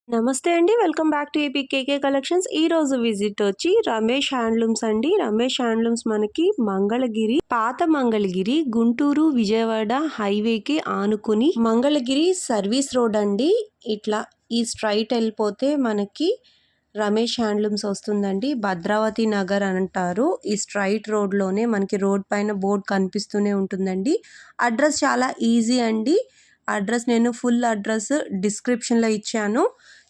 నమస్తే అండి. Welcome back to AP KK collections. ఈరోజు విజిట్ వచ్చి రమేష్ హ్యాండ్లూమ్స్ అండి. రమేష్ హ్యాండ్లూమ్స్ మనకి మంగళగిరి, పాత మంగళగిరి, గుంటూరు, విజయవాడ హైవేకి ఆనుకుని మంగళగిరి సర్వీస్ రోడ్ అండి. ఇట్లా ఈ స్ట్రైట్ వెళ్ళిపోతే మనకి రమేష్ హ్యాండ్లూమ్స్ వస్తుందండి. భద్రావతి నగర్ అని అంటారు. ఈ స్ట్రైట్ రోడ్లోనే మనకి రోడ్ పైన బోర్డు కనిపిస్తూనే ఉంటుందండి. అడ్రస్ చాలా ఈజీ అండి. అడ్రస్ నేను ఫుల్ అడ్రస్ డిస్క్రిప్షన్లో ఇచ్చాను,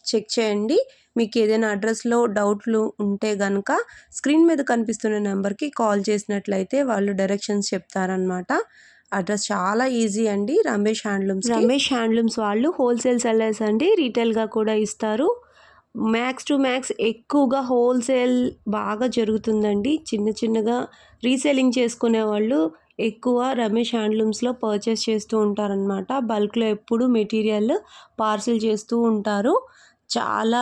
చెక్ చేయండి. మీకు ఏదైనా అడ్రస్లో డౌట్లు ఉంటే కనుక స్క్రీన్ మీద కనిపిస్తున్న నెంబర్కి కాల్ చేసినట్లయితే వాళ్ళు డైరెక్షన్స్ చెప్తారనమాట. అడ్రస్ చాలా ఈజీ అండి. రమేష్ హ్యాండ్లూమ్స్ వాళ్ళు హోల్సేల్ సెల్లర్స్ అండి. రీటైల్గా కూడా ఇస్తారు. మ్యాక్స్ టు మ్యాక్స్ ఎక్కువగా హోల్సేల్ బాగా జరుగుతుందండి. చిన్నగా రీసేలింగ్ చేసుకునే వాళ్ళు ఎక్కువ రమేష్ హ్యాండ్లూమ్స్లో పర్చేస్ చేస్తూ ఉంటారనమాట. బల్క్లో ఎప్పుడు మెటీరియల్ పార్సిల్ చేస్తూ ఉంటారు. చాలా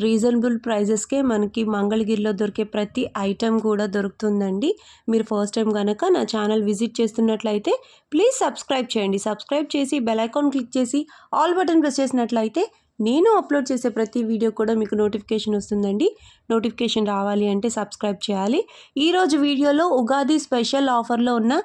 రీజనబుల్ ప్రైజెస్కే మనకి మంగళగిరిలో దొరికే ప్రతి ఐటెం కూడా దొరుకుతుందండి. మీరు ఫస్ట్ టైం కనుక నా ఛానల్ విజిట్ చేస్తున్నట్లయితే ప్లీజ్ సబ్స్క్రైబ్ చేయండి. సబ్స్క్రైబ్ చేసి బెల్ ఐకాన్ క్లిక్ చేసి ఆల్ బటన్ ప్రెస్ చేసినట్లయితే నేను అప్లోడ్ చేసే ప్రతి వీడియో కూడా మీకు నోటిఫికేషన్ వస్తుందండి. నోటిఫికేషన్ రావాలి అంటే సబ్స్క్రైబ్ చేయాలి. ఈరోజు వీడియోలో ఉగాది స్పెషల్ ఆఫర్లో ఉన్న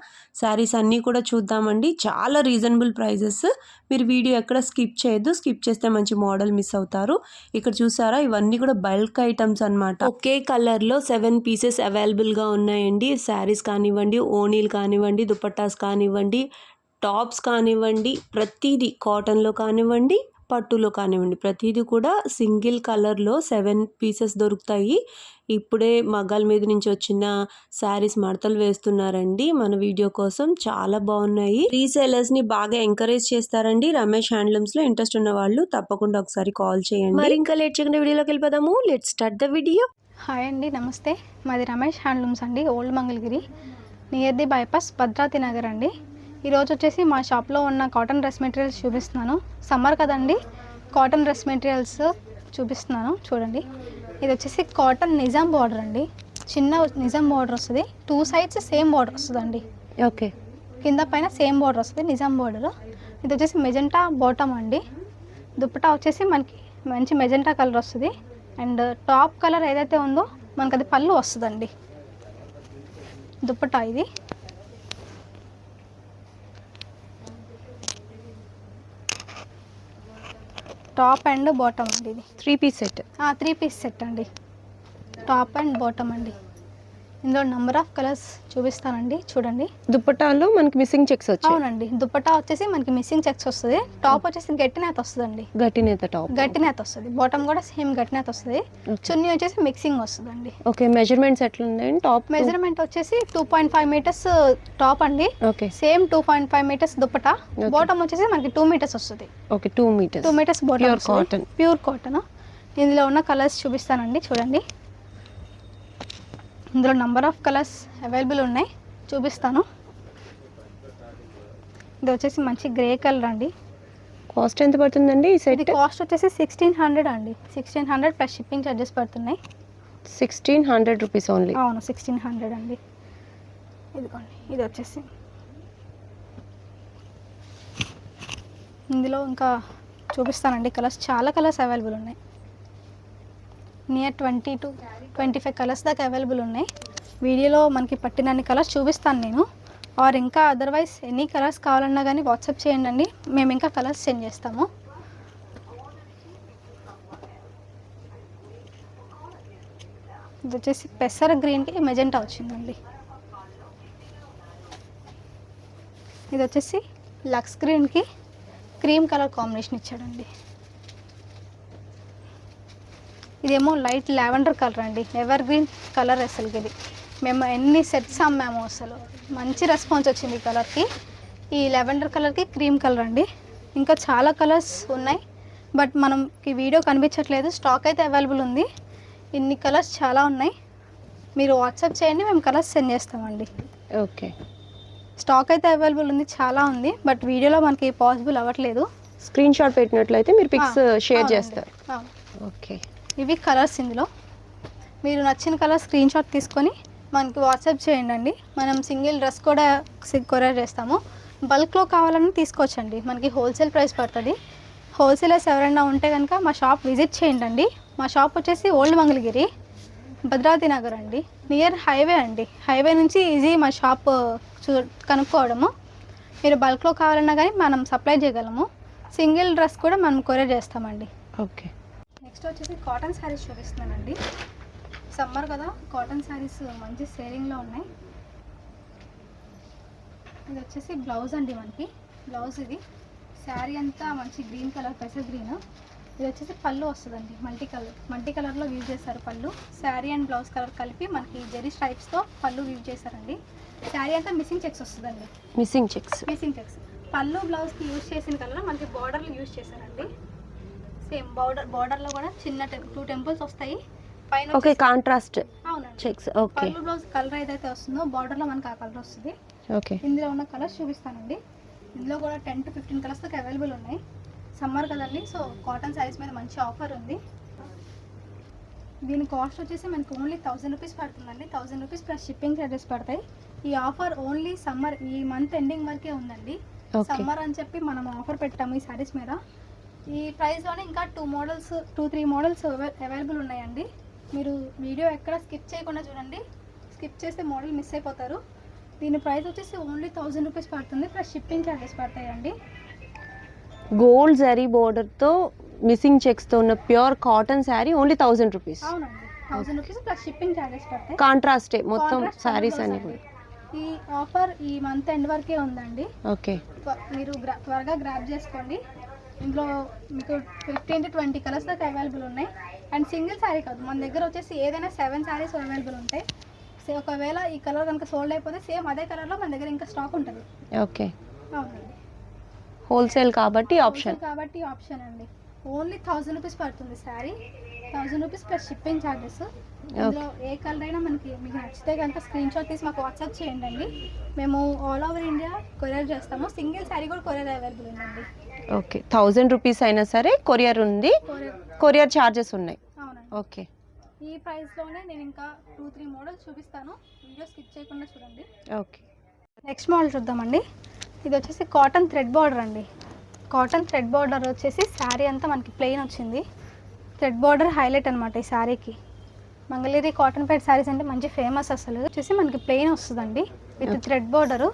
శారీస్ అన్నీ కూడా చూద్దామండి. చాలా రీజనబుల్ ప్రైజెస్. మీరు వీడియో ఎక్కడ స్కిప్ చేయొద్దు. స్కిప్ చేస్తే మంచి మోడల్ మిస్ అవుతారు. ఇక్కడ చూసారా, ఇవన్నీ కూడా బల్క్ ఐటమ్స్ అనమాట. ఒకే కలర్లో 7 పీసెస్ అవైలబుల్గా ఉన్నాయండి. శారీస్ కానివ్వండి, ఓనీలు కానివ్వండి, దుపట్టాస్ కానివ్వండి, టాప్స్ కానివ్వండి, ప్రతిదీ కాటన్లో కానివ్వండి, పట్టులో కానివ్వండి, ప్రతిదీ కూడా సింగిల్ కలర్లో 7 పీసెస్ దొరుకుతాయి. ఇప్పుడే మగ్గాల మీద నుంచి వచ్చిన శారీస్ మడతలు వేస్తున్నారండి మన వీడియో కోసం. చాలా బాగున్నాయి. రీసేలర్స్ని బాగా ఎంకరేజ్ చేస్తారండి రమేష్ హ్యాండ్లూమ్స్లో. ఇంట్రెస్ట్ ఉన్న వాళ్ళు తప్పకుండా ఒకసారి కాల్ చేయండి. మరి ఇంకా లేట్ చేయకుండా వీడియోలోకి వెళ్ళిపోదాము. Let's start the video. Hi అండి, నమస్తే. మాది రమేష్ హ్యాండ్లూమ్స్ అండి, old Mangalagiri, near the bypass, Bhadravati Nagar అండి. ఈరోజు వచ్చేసి మా షాప్లో ఉన్న కాటన్ డ్రెస్ మెటీరియల్స్ చూపిస్తున్నాను. సమ్మర్ కదండి, కాటన్ డ్రెస్ మెటీరియల్స్ చూపిస్తున్నాను. చూడండి, ఇది వచ్చేసి కాటన్ నిజాం బార్డర్ అండి. చిన్న నిజాం బార్డర్ వస్తుంది. 2 సైడ్స్ సేమ్ బార్డర్ వస్తుందండి. ఓకే, కింద పైన సేమ్ బార్డర్ వస్తుంది, నిజాం బార్డర్. ఇది వచ్చేసి మెజెంటా బాటమ్ అండి. దుప్పటా వచ్చేసి మనకి మంచి మెజెంటా కలర్ వస్తుంది. అండ్ టాప్ కలర్ ఏదైతే ఉందో మనకు అది పళ్ళు వస్తుందండి. దుప్పటా ఇది. టాప్ అండ్ బాటమ్ అండి. ఇది 3 పీస్ సెట్. 3 పీస్ సెట్ అండి. టాప్ అండ్ బాటమ్ అండి. ఇందులో నెంబర్ ఆఫ్ కలర్స్ చూపిస్తానండి, చూడండి. దుపట్టాలో మనకి మిస్సింగ్ చెక్స్ వచ్చాయి. అవునండి, దుపట్టా వచ్చేసి మనకి మిస్సింగ్ చెక్స్ వస్తుంది. టాప్ వచ్చేసి గట్టి నేత వస్తుందండి. గట్టి నేత వస్తుంది. బాటమ్ కూడా సేమ్ గట్టి నేత వస్తుంది. చున్నీ వచ్చేసి మిక్సింగ్ వస్తుందండి. ఓకే, మెజర్మెంట్స్ ఎట్లా ఉన్నాయండి? టాప్ మెజర్మెంట్ వచ్చేసి 2.5 మీటర్స్ టాప్ అండి. Okay, same 2.5 metres dupatta. Bottom వచ్చేసి మనకి 2 మీటర్స్ వస్తుంది. Okay, 2 metres bottom. Pure cotton. ఇందులో ఉన్న కలర్స్ చూపిస్తానండి, చూడండి. ఇందులో నంబర్ ఆఫ్ కలర్స్ అవైలబుల్ ఉన్నాయి, చూపిస్తాను. ఇది వచ్చేసి మంచి గ్రే కలర్ అండి. కాస్ట్ ఎంత పడుతుందండి ఈ సెట్? ఇది కాస్ట్ వచ్చేసి 1600 అండి. 1600 ప్లస్ షిప్పింగ్ ఛార్జెస్ పడుతున్నాయి. 1600 రూపీస్ ఓన్లీ. అవును, 1600 అండి. ఇదిగోండి, ఇది వచ్చేసి ఇందులో ఇంకా చూపిస్తానండి కలర్స్. చాలా కలర్స్ అవైలబుల్ ఉన్నాయి. నియర్ 20 to 25 కలర్స్ దాకా అవైలబుల్ ఉన్నాయి. వీడియోలో మనకి పట్టినన్ని కలర్స్ చూపిస్తాను నేను. ఆర్ ఇంకా అదర్వైజ్ ఎనీ కలర్స్ కావాలన్నా కానీ వాట్సాప్ చేయండి అండి, మేము ఇంకా కలర్స్ సెండ్ చేస్తాము. ఇది వచ్చేసి పెసర గ్రీన్కి మెజెంటా వచ్చిందండి. ఇది వచ్చేసి లక్స్ గ్రీన్కి క్రీమ్ కలర్ కాంబినేషన్ ఇచ్చాడండి. ఇదేమో లైట్ లావెండర్ కలర్ అండి. ఎవర్ గ్రీన్ కలర్ అసలుకి ఇది. మేము ఎన్ని సెట్స్ అమ్మాము, అసలు మంచి రెస్పాన్స్ వచ్చింది ఈ కలర్కి. ఈ లావెండర్ కలర్కి క్రీమ్ కలర్ అండి. ఇంకా చాలా కలర్స్ ఉన్నాయి, బట్ మనకి వీడియో కనిపించట్లేదు. స్టాక్ అయితే అవైలబుల్ ఉంది. ఇన్ని కలర్స్ చాలా ఉన్నాయి. మీరు వాట్సాప్ చేయండి, మేము కలర్స్ సెండ్ చేస్తామండి. ఓకే, స్టాక్ అయితే అవైలబుల్ ఉంది, చాలా ఉంది, బట్ వీడియోలో మనకి పాసిబుల్ అవ్వట్లేదు. స్క్రీన్ షాట్ పెట్టినట్లయితే మీరు పిక్స్ షేర్ చేస్తారు. ఓకే, ఇవి కలర్స్. ఇందులో మీరు నచ్చిన కలర్ స్క్రీన్ షాట్ తీసుకొని మనకి వాట్సాప్ చేయండి. మనం సింగిల్ డ్రెస్ కూడా కొరియర్ చేస్తాము. బల్క్లో కావాలని తీసుకోవచ్చండి. మనకి హోల్సేల్ ప్రైస్ పడుతుంది. హోల్సేలర్స్ ఎవరైనా ఉంటే కనుక మా షాప్ విజిట్ చేయండి. మా షాప్ వచ్చేసి ఓల్డ్ మంగళగిరి, భద్రావతి నగర్ అండి, నియర్ హైవే అండి. హైవే నుంచి ఈజీ మా షాప్ కనుక్కోవడము. మీరు బల్క్లో కావాలన్నా కానీ మనం సప్లై చేయగలము. సింగిల్ డ్రెస్ కూడా మనం కొరియర్ చేస్తామండి. ఓకే. నెక్స్ట్ వచ్చేసి కాటన్ శారీస్ చూపిస్తున్నానండి. సమ్మర్ కదా, కాటన్ శారీస్ మంచి సేలింగ్లో ఉన్నాయి. ఇది వచ్చేసి బ్లౌజ్ అండి, మనకి బ్లౌజ్ ఇది. శారీ అంతా మంచి గ్రీన్ కలర్, పెసర్ గ్రీన్. ఇది వచ్చేసి పళ్ళు వస్తుందండి, మల్టీ కలర్లో యూజ్ చేశారు పళ్ళు. శారీ అండ్ బ్లౌజ్ కలర్ కలిపి మనకి జెరీ స్ట్రైప్స్తో పళ్ళు యూజ్ చేశారండి. శారీ అంతా మిస్సింగ్ చెక్స్ వస్తుందండి, మిస్సింగ్ చెక్స్. పళ్ళు బ్లౌజ్కి యూజ్ చేసిన కలర్ మనకి బార్డర్లు యూజ్ చేశారండి. సేమ్ బార్డర్లో కూడా చిన్న 2 టెంపుల్స్ వస్తాయి పైన. ఓకే, కాంట్రాస్ట్ అవునండి చెక్స్. ఓకే. పళ్ళు బ్లౌజ్ కలర్ ఏదైతే వస్తుందో బార్డర్లో మనకి ఆ కలర్ వస్తుంది. ఓకే. ఇందులో ఉన్న కలర్స్ చూపిస్తానండి. ఇందులో కూడా 10 to 15 కలర్స్ దాకా అవైలబుల్ ఉన్నాయి. సమ్మర్ కదండి, సో కాటన్ శారీస్ మీద మంచి ఆఫర్ ఉంది. దీని కాస్ట్ వచ్చేసి మనకి ఓన్లీ 1000 రూపీస్ పడుతుందండి. 1000 రూపీస్ ప్లస్ షిప్పింగ్ చార్జెస్ పడతాయి. ఈ ఆఫర్ ఓన్లీ సమ్మర్, ఈ మంత్ ఎండింగ్ వరకే ఉందండి. సమ్మర్ అని చెప్పి మనం ఆఫర్ పెట్టాము ఈ శారీస్ మీద. ఈ ప్రైస్లోనే ఇంకా 2-3 మోడల్స్ అవైలబుల్ ఉన్నాయండి. మీరు వీడియో ఎక్కడ స్కిప్ చేయకుండా చూడండి. స్కిప్ చేస్తే మోడల్ మిస్ అయిపోతారు. దీని ప్రైస్ వచ్చేసి ఓన్లీ 1000 రూపీస్ పడుతుంది, ప్లస్ షిప్పింగ్ చార్జెస్ పడతాయండి. గోల్డ్ జరీ బోర్డర్తో మిస్సింగ్ చెక్స్తో ఉన్న pure cotton sari only 1000 rupees. అవునండి, 1000 రూపీస్ ప్లస్ షిప్పింగ్ చార్జెస్ పడతాయి. కాంట్రాస్టే మొత్తం శారీస్ అన్ని కూడా. ఈ ఆఫర్ ఈ మంత్ ఎండ్ వరకే ఉందండి. ఓకే. మీరు త్వరగా గ్రాబ్ చేసుకోండి. ఇందులో మీకు 15 to 20 కలర్స్ దాకా అవైలబుల్ ఉన్నాయి. అండ్ సింగిల్ శారీ కాదు, మన దగ్గర వచ్చేసి ఏదైనా 7 శారీస్ అవైలబుల్ ఉంటాయి. సో ఒకవేళ ఈ కలర్ కనుక సోల్డ్ అయిపోతే సేమ్ అదే కలర్లో మన దగ్గర ఇంకా స్టాక్ ఉంటుంది. ఓకే. అవునండి, హోల్సేల్ కాబట్టి ఆప్షన్ అండి. ఓన్లీ 1000 రూపీస్ పడుతుంది sari. 1000 rupees plus shipping charges. ఇందులో ఏ కలర్ అయినా మీకు నచ్చితే కనుక స్క్రీన్ షాట్ తీసి మాకు వాట్సాప్ చేయండి అండి. మేము ఆల్ ఓవర్ ఇండియా కొరియర్ చేస్తాము. సింగిల్ శారీ కూడా కొరియర్ అవైలబుల్ ఉందండి. ఓకే. 1000 రూపీస్ అయినా సరే కొరియర్ ఉంది, కొరియర్ ఛార్జెస్ ఉన్నాయి. అవునండి. ఓకే. ఈ ప్రైస్లోనే నేను ఇంకా 2-3 మోడల్స్ చూపిస్తాను, వీడియో స్కిప్ చేయకుండా చూడండి. ఓకే. నెక్స్ట్ మోడల్ చూద్దామండి. ఇది వచ్చేసి కాటన్ థ్రెడ్ బార్డర్ అండి. కాటన్ థ్రెడ్ బార్డర్ వచ్చేసి శారీ అంతా మనకి ప్లెయిన్ వచ్చింది. థ్రెడ్ బార్డర్ హైలైట్ అనమాట ఈ శారీకి. మంగళగిరి కాటన్ ప్యాడ్ శారీస్ అంటే మంచి ఫేమస్. అసలు వచ్చేసి మనకి ప్లెయిన్ వస్తుందండి విత్ థ్రెడ్ బార్డరు.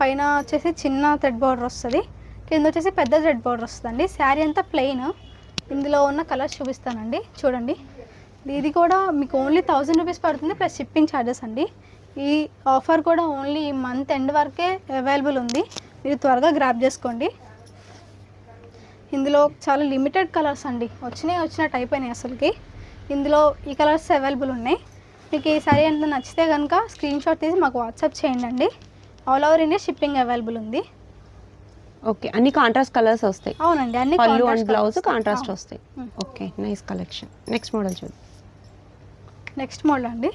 పైన వచ్చేసి చిన్న థ్రెడ్ బార్డర్ వస్తుంది, కింద వచ్చేసి పెద్ద థ్రెడ్ బార్డర్ వస్తుందండి. శారీ అంతా ప్లెయిన్. ఇందులో ఉన్న కలర్స్ చూపిస్తానండి, చూడండి. ఇది కూడా మీకు ఓన్లీ 1000 రూపీస్ పడుతుంది, ప్లస్ షిప్పింగ్ ఛార్జెస్ అండి. ఈ ఆఫర్ కూడా ఓన్లీ ఈ మంత్ ఎండ్ వరకే అవైలబుల్ ఉంది. మీరు త్వరగా గ్రాబ్ చేసుకోండి. ఇందులో చాలా లిమిటెడ్ కలర్స్ అండి, వచ్చినట్టు అయిపోయినాయి అసలుకి. ఇందులో ఈ కలర్స్ అవైలబుల్ ఉన్నాయి. మీకు ఈ సారీ ఎంత నచ్చితే కనుక స్క్రీన్ షాట్ తీసి మాకు వాట్సాప్ చేయండి అండి. All over India shipping available ఉంది. ఓకే. అన్ని కాంట్రాస్ట్ కలర్స్ వస్తాయి. అవునండి, అన్ని పళ్ళు అండ్ బ్లౌజ్ కాంట్రాస్ట్ వస్తాయి. Okay, nice collection. Next model చూద్దాం. నెక్స్ట్ మోడల్ అండి,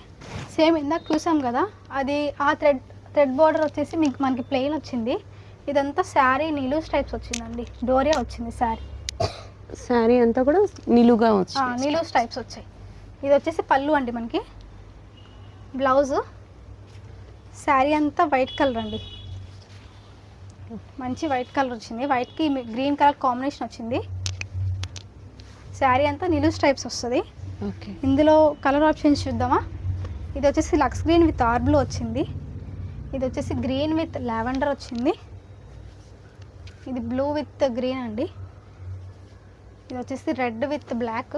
సేమ్ ఇందాక చూసాం కదా, అది ఆ థ్రెడ్ బార్డర్ వచ్చేసి మనకి ప్లెయిన్ వచ్చింది. ఇదంతా శారీ నిలువు స్ట్రైప్స్ వచ్చిందండి, డోరియా వచ్చింది శారీ అంతా కూడా నిలువుగా వచ్చింది, నిలువు స్ట్రైప్స్ వచ్చాయి. ఇది వచ్చేసి పళ్ళు అండి. మనకి బ్లౌజ్ శారీ అంతా వైట్ కలర్ అండి, మంచి వైట్ కలర్ వచ్చింది. వైట్కి గ్రీన్ కలర్ కాంబినేషన్ వచ్చింది. శారీ అంతా నిలువు స్ట్రైప్స్ వస్తుంది. ఓకే. ఇందులో కలర్ ఆప్షన్స్ చూద్దామా. ఇది వచ్చేసి lux green with or blue వచ్చింది. ఇది వచ్చేసి గ్రీన్ విత్ లావెండర్ వచ్చింది. ఇది బ్లూ విత్ గ్రీన్ అండి. ఇది వచ్చేసి రెడ్ విత్ బ్లాక్.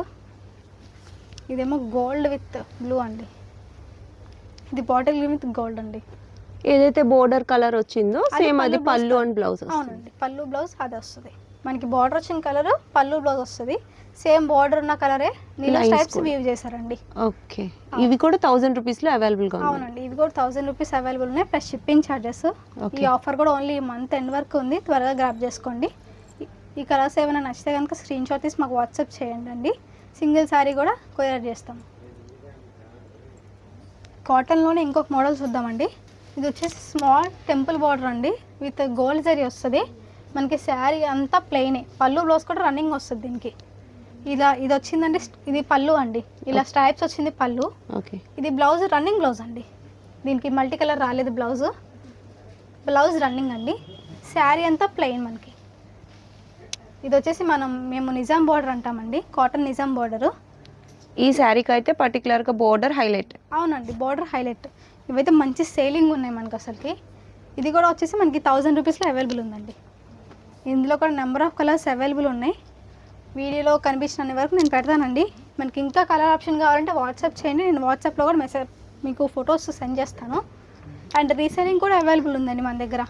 ఇదేమో గోల్డ్ విత్ బ్లూ అండి. ఇది బాటిల్ గ్రీన్ విత్ గోల్డ్ అండి. ఏదైతే బోర్డర్ కలర్ వచ్చిందో సేమ్ అది పళ్ళు అండ్ బ్లౌజ్. అవునండి, పళ్ళు బ్లౌజ్ అది వస్తుంది. మనకి బార్డర్ వచ్చిన కలర్ పళ్ళు బ్లౌజ్ వస్తుంది. సేమ్ బార్డర్ ఉన్న కలరే నీళ్ళ స్ట్రైప్స్ వీవ్ చేశారండి. ఓకే. ఇవి కూడా 1000 రూపీస్లో అవైలబుల్గా ఉన్నాయి. అవునండి, ఇవి కూడా 1000 రూపీస్ అవైలబుల్ ఉన్నాయి, ప్లస్ షిప్పింగ్ ఛార్జెస్. ఈ ఆఫర్ కూడా ఓన్లీ మంత్ ఎండ్ వరకు ఉంది, త్వరగా గ్రాప్ చేసుకోండి. ఈ కలర్స్ ఏమైనా నచ్చితే కనుక స్క్రీన్ షాట్ తీసి మాకు వాట్సాప్ చేయండి అండి. సింగిల్ శారీ కూడా కొరియర్ చేస్తాం. కాటన్లోనే ఇంకొక మోడల్ చూద్దామండి. ఇది వచ్చేసి స్మాల్ టెంపుల్ బార్డర్ అండి, విత్ గోల్డ్ జరీ వస్తుంది. మనకి శారీ అంతా ప్లెయినే, పళ్ళు బ్లౌజ్ కూడా రన్నింగ్ వస్తుంది దీనికి. ఇది వచ్చిందండి, ఇది పళ్ళు అండి, ఇలా స్ట్రైప్స్ వచ్చింది పళ్ళు. ఓకే. ఇది బ్లౌజ్ రన్నింగ్ బ్లౌజ్ అండి, దీనికి మల్టీ కలర్ రాలేదు బ్లౌజ్ రన్నింగ్ అండి. శారీ అంతా ప్లెయిన్ మనకి. ఇది వచ్చేసి మేము నిజాం బార్డర్ అంటామండి, కాటన్ నిజాం బార్డరు. ఈ శారీకి అయితే పర్టికులర్గా బోర్డర్ హైలైట్. అవునండి, బార్డర్ హైలైట్. ఇవైతే మంచి సేలింగ్ ఉన్నాయి మనకు అసలుకి. ఇది కూడా వచ్చేసి మనకి 1000 రూపీస్లో అవైలబుల్ ఉందండి. ఇందులో కూడా నెంబర్ ఆఫ్ కలర్స్ అవైలబుల్ ఉన్నాయి. వీడియోలో కనిపించిన వరకు నేను పెడతానండి. మనకి ఇంకా కలర్ ఆప్షన్ కావాలంటే వాట్సాప్ చేయండి, నేను వాట్సాప్లో కూడా మెసేజ్ మీకు ఫొటోస్ సెండ్ చేస్తాను. అండ్ రీసెల్లింగ్ కూడా అవైలబుల్ ఉందండి మన దగ్గర.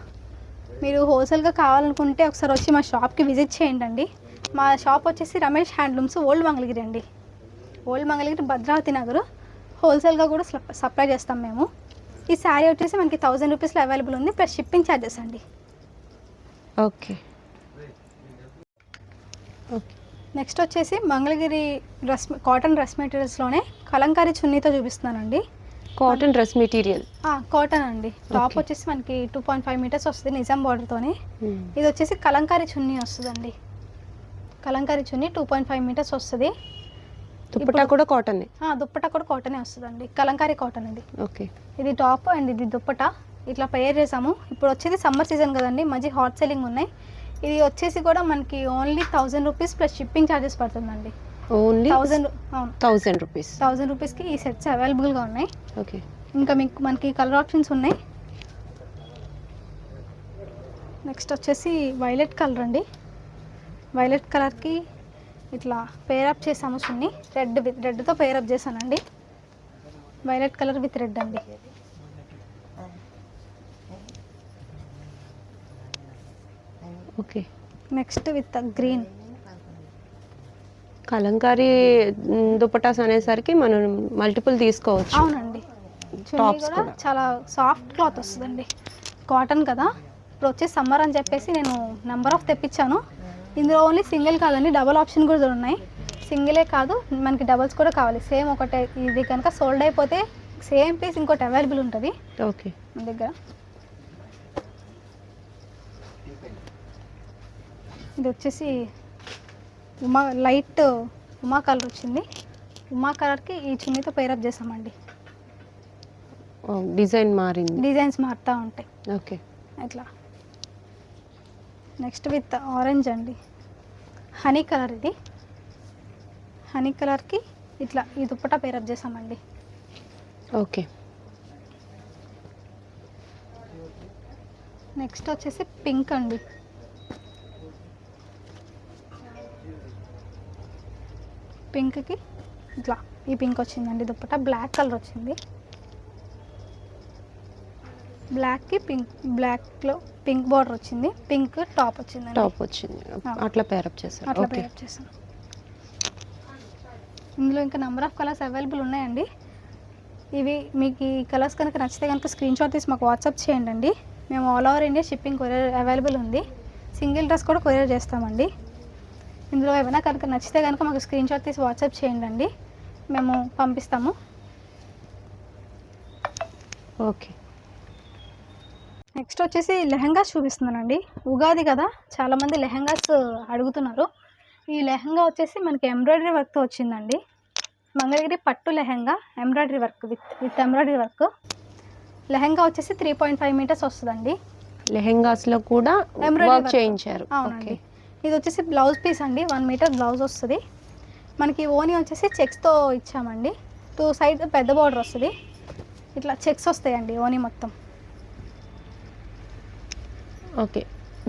మీరు హోల్సేల్గా కావాలనుకుంటే ఒకసారి వచ్చి మా షాప్కి విజిట్ చేయండి. మా షాప్ వచ్చేసి రమేష్ హ్యాండ్లూమ్స్, ఓల్డ్ మంగళగిరి అండి. ఓల్డ్ మంగళగిరి, భద్రావతి నగర్. హోల్సేల్గా కూడా సప్లై చేస్తాం మేము. ఈ శారీ వచ్చేసి మనకి 1000 రూపీస్లో అవైలబుల్ ఉంది, ప్లస్ షిప్పింగ్ ఛార్జెస్ అండి. ఓకే. నెక్స్ట్ వచ్చేసి మంగళగిరి కాటన్ డ్రెస్ మెటీరియల్స్లోనే కలంకారీ చున్నీతో చూపిస్తున్నానండి. కాటన్ డ్రెస్ మెటీరియల్, కాటన్ అండి. టాప్ వచ్చేసి మనకి 2.5 మీటర్స్ వస్తుంది నిజాం బార్డర్తోనే. ఇది వచ్చేసి కలంకారీ చున్నీ వస్తుందండి. కలంకారీ చున్నీ 2.5 మీటర్స్ వస్తుంది. దుప్పట్టా కూడా కాటన్. దుప్పట్టా కూడా కాటనే వస్తుందండి, కలంకారీ కాటన్ ఇది. ఓకే. ఇది టాప్ అండ్ ఇది దుప్పట్టా ఇట్లా పేర్ చేసాము. ఇప్పుడు వచ్చేది సమ్మర్ సీజన్ కదండి, మంచి హాట్ సెల్లింగ్ ఉన్నాయి. ఇది వచ్చేసి కూడా మనకి only 1000 rupees plus shipping charges పడుతుందండి. Only 1000 rupees. 1000 రూపీస్కి ఈ సెట్స్ అవైలబుల్గా ఉన్నాయి. ఓకే. ఇంకా మనకి కలర్ ఆప్షన్స్ ఉన్నాయి. నెక్స్ట్ వచ్చేసి వైలెట్ కలర్ అండి. వైలెట్ కలర్కి ఇట్లా పేరప్ చేసాము చున్నీ. రెడ్తో పేరప్ చేశానండి. వైలెట్ కలర్ విత్ రెడ్ అండి. Okay. Next with green. Kalamkari dupattas అనేసరికి మనం మల్టిపుల్ తీసుకోవచ్చు. అవునండి, చున్నీ కూడా చాలా సాఫ్ట్ క్లాత్ వస్తుందండి, కాటన్ కదా. ఇప్పుడు వచ్చేసి సమ్మర్ అని చెప్పేసి నేను నెంబర్ ఆఫ్ తెప్పించాను. ఇందులో ఓన్లీ సింగిల్ కాదండి, డబల్ ఆప్షన్ కూడా ఉన్నాయి. సింగిలే కాదు, మనకి డబల్స్ కూడా కావాలి. సేమ్ ఒకటే, ఇది కనుక సోల్డ్ అయిపోతే సేమ్ పీస్ ఇంకోటి అవైలబుల్ ఉంటుంది. ఓకే. మన దగ్గర ఇది వచ్చేసి లైట్ ఉమా కలర్ వచ్చింది. ఉమా కలర్కి ఈ చున్నీతో పేరప్ చేసామండి. డిజైన్ మారింది, డిజైన్స్ మారుతూ ఉంటాయి. ఓకే. ఇట్లా నెక్స్ట్ విత్ ఆరెంజ్ అండి, హనీ కలర్. ఇది హనీ కలర్కి ఇట్లా ఈ దుప్పటా పేరప్ చేసామండి. ఓకే. నెక్స్ట్ వచ్చేసి పింక్ అండి. పింక్కి ఇట్లా ఈ పింక్ వచ్చిందండి దుప్పటా. బ్లాక్ కలర్ వచ్చింది. బ్లాక్కి బ్లాక్లో పింక్ బార్డర్ వచ్చింది. పింక్ టాప్ వచ్చింది. అట్లా పేరప్ చేసాను. అట్లా పేరప్ చేసాను. ఇందులో ఇంకా నెంబర్ ఆఫ్ కలర్స్ అవైలబుల్ ఉన్నాయండి. ఇవి మీకు ఈ కలర్స్ కనుక నచ్చితే కనుక స్క్రీన్ షాట్ తీసి మాకు వాట్సాప్ చేయండి. మేము all over India shipping courier available ఉంది. సింగిల్ డ్రెస్ కూడా కొరియర్ చేస్తామండి. ఇందులో ఏమైనా కనుక నచ్చితే కనుక మాకు స్క్రీన్ షాట్ తీసి వాట్సాప్ చేయండి, మేము పంపిస్తాము. ఓకే. నెక్స్ట్ వచ్చేసి లెహంగాస్ చూపిస్తున్నానండి. ఉగాది కదా, చాలామంది లెహంగాస్ అడుగుతున్నారు. ఈ లెహంగా వచ్చేసి మనకి ఎంబ్రాయిడరీ వర్క్తో వచ్చిందండి. మంగళగిరి పట్టు lehenga, embroidery work with embroidery work. Lehenga వచ్చేసి 3.5 మీటర్స్ వస్తుందండి. లెహంగాస్లో కూడా వర్క్ చేయించారు. అవునండి. ఇది వచ్చేసి బ్లౌజ్ పీస్ అండి, 1 మీటర్ బ్లౌజ్ వస్తుంది. మనకి ఓనీ వచ్చేసి చెక్స్తో ఇచ్చామండి. 2 సైడ్ పెద్ద బార్డర్ వస్తుంది. ఇట్లా చెక్స్ వస్తాయండి ఓనీ మొత్తం. ఓకే.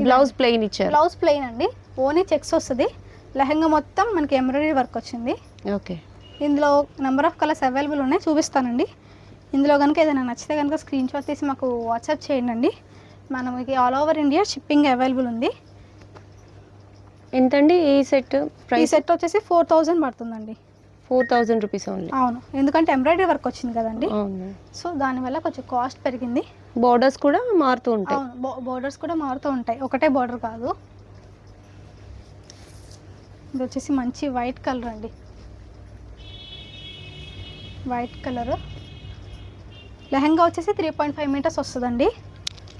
బ్లౌజ్ ప్లెయిన్ ఇచ్చారు. బ్లౌజ్ ప్లెయిన్ అండి, ఓనీ చెక్స్ వస్తుంది. లెహంగా మొత్తం మనకి ఎంబ్రాయిడరీ వర్క్ వచ్చింది. ఓకే. ఇందులో నెంబర్ ఆఫ్ కలర్స్ అవైలబుల్ ఉన్నాయి, చూపిస్తానండి. ఇందులో కనుక ఏదైనా నచ్చితే కనుక స్క్రీన్ షాట్ తీసి మాకు వాట్సాప్ చేయండి. మనకి all over India shipping available ఉంది. ఎంతండి ఈ సెట్ ప్రైస్? ఈ సెట్ వచ్చేసి 4000 పడుతుందండి. 4000 రూపీస్ ఓన్లీ. అవును, ఎందుకంటే ఎంబ్రాయిడరీ వర్క్ వచ్చింది కదండి, అవును. సో దానివల్ల కొంచెం కాస్ట్ పెరిగింది. బోర్డర్స్ కూడా మారుతూ ఉంటాయి. అవును, బోర్డర్స్ కూడా మారుతూ ఉంటాయి, ఒకటే బోర్డర్ కాదు. ఇది వచ్చేసి మంచి వైట్ కలర్ అండి. వైట్ కలర్ లెహంగా వచ్చేసి 3.5 మీటర్స్ వస్తుందండి.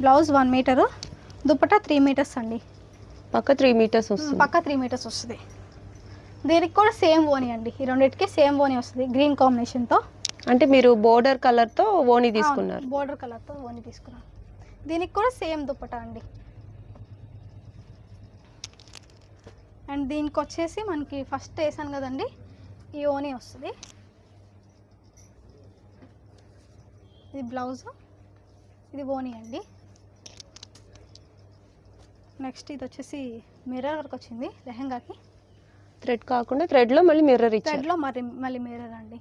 బ్లౌజ్ 1 మీటరు, దుప్పటా 3 మీటర్స్ అండి. పక్క 3 మీటర్స్ వస్తుంది. పక్క 3 మీటర్స్ వస్తుంది. దీనికి కూడా సేమ్ ఓనీ అండి, ఈ రెండింటికి సేమ్ ఓనీ వస్తుంది గ్రీన్ కాంబినేషన్తో. అంటే మీరు బోర్డర్ కలర్తో ఓనీ తీసుకున్నారు? బోర్డర్ కలర్తో ఓనీ తీసుకున్నాను. దీనికి కూడా సేమ్ దుప్పటా అండి. అండ్ దీనికి వచ్చేసి మనకి ఫస్ట్ వేసాను కదండి, ఈ ఓనీ వస్తుంది. ఇది బ్లౌజు, ఇది ఓనీ అండి. నెక్స్ట్ ఇది వచ్చేసి మిర్రర్ వర్క్ వచ్చింది లెహంగాకి. థ్రెడ్ కాకుండా థ్రెడ్లో మళ్ళీ మిర్రర్ ఇచ్చారు. థ్రెడ్లో మళ్ళీ మిర్రర్ అండి.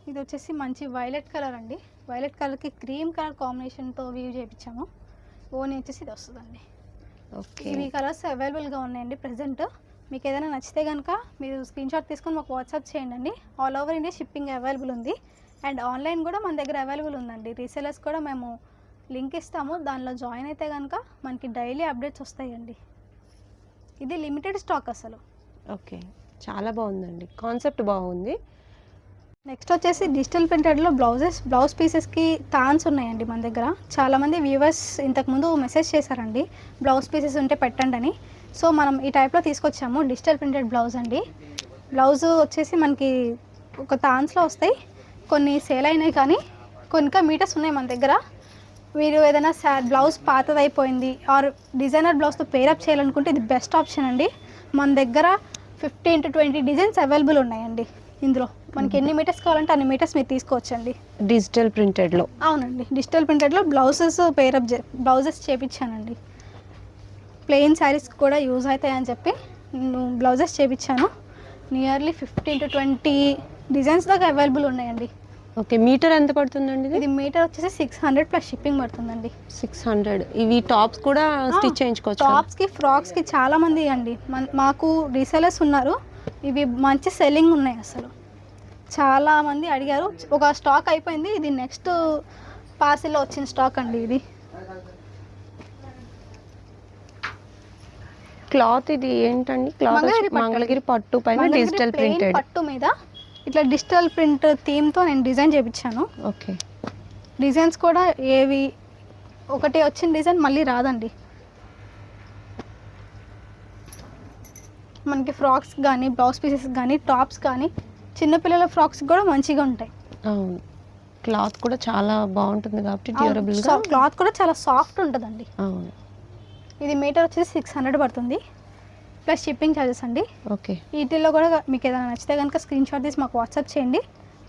ఇది వచ్చేసి మంచి వైలెట్ కలర్ అండి. వైలెట్ కలర్కి క్రీమ్ కలర్ కాంబినేషన్తో వ్యూ చేయించాము. ఓనీ వచ్చేసి ఇది వస్తుందండి. ఓకే, ఇవి కలర్స్ అవైలబుల్గా ఉన్నాయండి ప్రజెంట్. మీకు ఏదైనా నచ్చితే కనుక మీరు స్క్రీన్ షాట్ తీసుకొని మాకు వాట్సాప్ చేయండి. All over India shipping available ఉంది. అండ్ ఆన్లైన్ కూడా మన దగ్గర అవైలబుల్ ఉందండి. రీసెలర్స్ కూడా మేము లింక్ ఇస్తాము, దానిలో జాయిన్ అయితే కనుక మనకి డైలీ అప్డేట్స్ వస్తాయండి. ఇది లిమిటెడ్ స్టాక్ అసలు. ఓకే, చాలా బాగుందండి, కాన్సెప్ట్ బాగుంది. నెక్స్ట్ వచ్చేసి డిజిటల్ ప్రింటెడ్లో బ్లౌజ్ పీసెస్కి తాన్స్ ఉన్నాయండి మన దగ్గర. చాలామంది వ్యూవర్స్ ఇంతకుముందు మెసేజ్ చేశారండి, బ్లౌజ్ పీసెస్ ఉంటే పెట్టండి అని. సో మనం ఈ టైప్లో తీసుకొచ్చాము డిజిటల్ ప్రింటెడ్ బ్లౌజ్ అండి. బ్లౌజ్ వచ్చేసి మనకి ఒక తాన్స్లో వస్తాయి, కొన్ని సేల్ అయినాయి కానీ కొన్ని ఇంకా మీటర్స్ ఉన్నాయి మన దగ్గర. మీరు ఏదైనా బ్లౌజ్ పాతదైపోయింది ఆర్ డిజైనర్ బ్లౌజ్తో పేరప్ చేయాలనుకుంటే ఇది బెస్ట్ ఆప్షన్ అండి. మన దగ్గర 15 to 20 డిజైన్స్ అవైలబుల్ ఉన్నాయండి. ఇందులో మనకి ఎన్ని మీటర్స్ కావాలంటే అన్ని మీటర్స్ మీరు తీసుకోవచ్చండి. డిజిటల్ ప్రింటెడ్లో. అవునండి, డిజిటల్ ప్రింటెడ్లో బ్లౌజెస్ చేపించానండి. ప్లెయిన్ శారీస్ కూడా యూజ్ అవుతాయని చెప్పి నేను బ్లౌజెస్ చేపించాను. నియర్లీ 15 to 20 డిజైన్స్ దాకా అవైలబుల్ ఉన్నాయండి. ఓకే, మీటర్ ఎంత పడుతుందండి ఇది మీటర్ వచ్చేసి 600 ప్లస్ షిప్పింగ్ పడుతుందండి. 600. ఇవి టాప్స్ కూడా స్టిచ్ చేయించుకోవచ్చు. టాప్స్కి ఫ్రాక్స్కి చాలా మంది అండి మాకు రీసెలర్స్ ఉన్నారు. ఇవి మంచి సెల్లింగ్ ఉన్నాయి అసలు. చాలా మంది అడిగారు. ఒక స్టాక్ అయిపోయింది, ఇది నెక్స్ట్ పార్సిల్లో వచ్చిన స్టాక్ అండి. ఇది క్లాత్ ఇది ఏంటండి? క్లాత్ మంగళగిరి పట్టు పైన డిజిటల్ ప్రింటెడ్ పట్టు మీద ఇట్లా డిజిటల్ ప్రింట్ థీమ్తో నేను డిజైన్ చేయించాను. ఓకే, డిజైన్స్ కూడా ఏవి ఒకటి వచ్చిన డిజైన్ మళ్ళీ రాదండి. మనకి ఫ్రాక్స్ కానీ బ్లౌజ్ పీసెస్ కానీ టాప్స్ కానీ చిన్నపిల్లల ఫ్రాక్స్ కూడా మంచిగా ఉంటాయి. అవును, క్లాత్ కూడా చాలా బాగుంటుంది కాబట్టి డ్యూరబుల్గా. క్లాత్ కూడా చాలా సాఫ్ట్ ఉంటుందండి. అవును. ఇది మీటర్ వచ్చేసి 600 పడుతుంది ప్లస్ షిప్పింగ్ ఛార్జెస్ అండి. ఓకే, వీటిల్లో కూడా మీకు ఏదైనా నచ్చితే కనుక స్క్రీన్ షాట్ తీసి మాకు వాట్సాప్ చేయండి.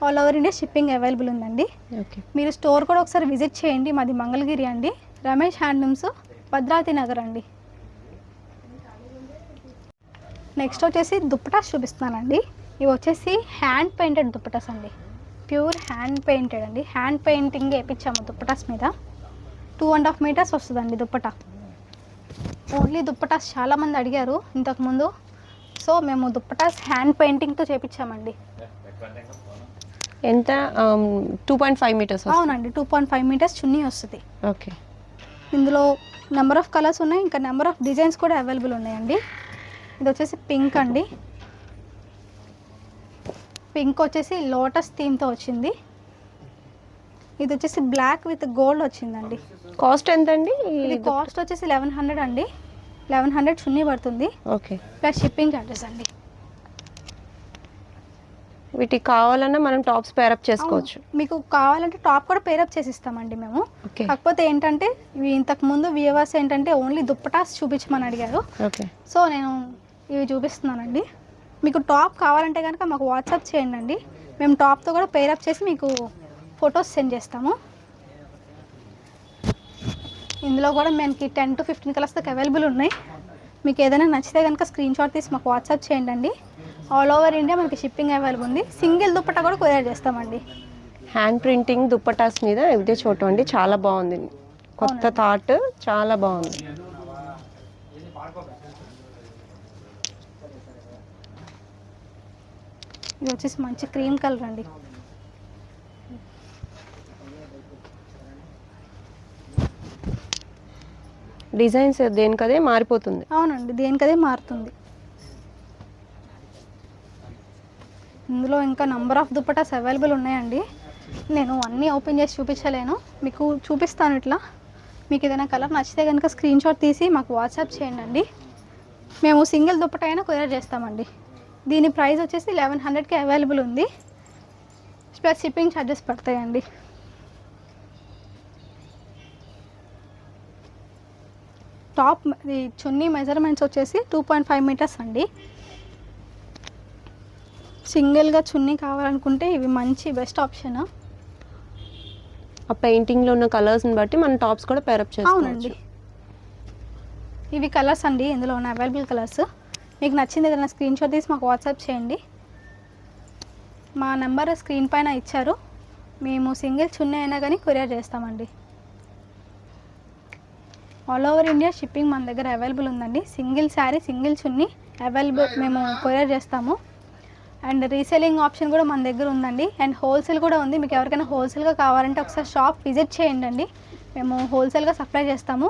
All over India shipping available ఉందండి. ఓకే, మీరు స్టోర్ కూడా ఒకసారి విజిట్ చేయండి. మాది మంగళగిరి అండి, రమేష్ హ్యాండ్లూమ్స్, భద్రావతి నగర్ అండి. నెక్స్ట్ వచ్చేసి దుప్పటాస్ చూపిస్తున్నానండి. ఇవి వచ్చేసి హ్యాండ్ పెయింటెడ్ దుప్పటాస్ అండి, ప్యూర్ హ్యాండ్ పెయింటెడ్ అండి. హ్యాండ్ పెయింటింగ్ వేయించాము దుప్పటాస్ మీద. 2.5 మీటర్స్ వస్తుందండి దుప్పటా. ఓన్లీ దుప్పటాస్ చాలామంది అడిగారు ఇంతకుముందు, సో మేము దుప్పటాస్ హ్యాండ్ పెయింటింగ్తో చేయించామండి. ఎంత? 2.5 మీటర్స్. అవునండి, 2.5 మీటర్స్ చున్నీ వస్తుంది. ఓకే, ఇందులో నెంబర్ ఆఫ్ కలర్స్ ఉన్నాయి, ఇంకా నెంబర్ ఆఫ్ డిజైన్స్ కూడా అవైలబుల్ ఉన్నాయండి. ఇది వచ్చేసి పింక్ అండి. పింక్ వచ్చేసి లోటస్ థీమ్తో వచ్చింది. ఇది వచ్చేసి బ్లాక్ విత్ గోల్డ్ వచ్చిందండి. కాస్ట్ ఎంత అండి? ఇది కాస్ట్ వచ్చేసి 1100 అండి. 1100 చున్నీ పడుతుంది. ఓకే, ప్లస్ షిప్పింగ్ ఛార్జెస్ అండి. వీటికి కావాలన్నా మనం టాప్స్ పేరప్ చేసుకోవచ్చు. మీకు కావాలంటే టాప్ కూడా పేరప్ చేసి ఇస్తామండి మేము. ఓకే, కాకపోతే ఏంటంటే ఇవి ఇంతకుముందు వ్యూవర్స్ ఏంటంటే ఓన్లీ దుప్పటాస్ చూపించమని అడిగారు. ఓకే, సో నేను ఇవి చూపిస్తున్నానండి. మీకు టాప్ కావాలంటే కనుక మాకు వాట్సాప్ చేయండి అండి. మేము టాప్తో కూడా పేరప్ చేసి మీకు ఫొటోస్ సెండ్ చేస్తాము. ఇందులో కూడా మనకి 10 to 15 కలర్స్ దాకా అవైలబుల్ ఉన్నాయి. మీకు ఏదైనా నచ్చితే కనుక స్క్రీన్ షాట్ తీసి మాకు వాట్సాప్ చేయండి అండి. ఆల్ ఓవర్ ఇండియా మనకి షిప్పింగ్ అవైలబుల్ ఉంది. సింగిల్ దుప్పట్టా కూడా కొరియర్ చేస్తామండి. హ్యాండ్ ప్రింటింగ్ దుప్పటాస్ మీద ఇదే చూడండి, చాలా బాగుంది. కొత్త థాట్, చాలా బాగుంది. ఇది వచ్చేసి మంచి క్రీమ్ కలర్ అండి. డిజైన్స్ దేనికదే మారిపోతుంది. అవునండి, దేనికదే మారుతుంది. ఇందులో ఇంకా నంబర్ ఆఫ్ దుప్పటాస్ అవైలబుల్ ఉన్నాయండి. నేను అన్నీ ఓపెన్ చేసి చూపించలేను, మీకు చూపిస్తాను ఇట్లా. మీకు ఏదైనా కలర్ నచ్చితే కనుక స్క్రీన్ షాట్ తీసి మాకు వాట్సాప్ చేయండి అండి. మేము సింగిల్ దుప్పటా అయినా కొరియర్ చేస్తామండి. దీని ప్రైస్ వచ్చేసి 1100కి అవైలబుల్ ఉంది. ప్లస్ షిప్పింగ్ ఛార్జెస్ పడతాయండి. టాప్ ఈ చున్నీ మెజర్మెంట్స్ వచ్చేసి 2.5 మీటర్స్ అండి. సింగిల్గా చున్నీ కావాలనుకుంటే ఇవి మంచి బెస్ట్ ఆప్షన్. ఆ పెయింటింగ్లో ఉన్న కలర్స్ని బట్టి మనం టాప్స్ కూడా పేరప్ అవునండి. చేసుకోవచ్చు. ఇవి కలర్స్ అండి, ఇందులో ఉన్న అవైలబుల్ కలర్స్. మీకు నచ్చింది ఏదైనా స్క్రీన్ షాట్ తీసి మాకు వాట్సాప్ చేయండి. మా నెంబర్ స్క్రీన్ పైన ఇచ్చారు. మేము సింగిల్ చున్నీ అయినా కానీ కొరియర్ చేస్తామండి. ఆల్ ఓవర్ ఇండియా షిప్పింగ్ మన దగ్గర అవైలబుల్ ఉందండి. సింగిల్ శారీ సింగిల్ చున్నీ అవైలబుల్ మేము కొరియర్ చేస్తాము. అండ్ రీసెల్లింగ్ ఆప్షన్ కూడా మన దగ్గర ఉందండి. అండ్ హోల్సేల్ కూడా ఉంది. మీకు ఎవరికైనా హోల్సేల్గా కావాలంటే ఒకసారి షాప్ విజిట్ చేయండి అండి. మేము హోల్సేల్గా సప్లై చేస్తాము.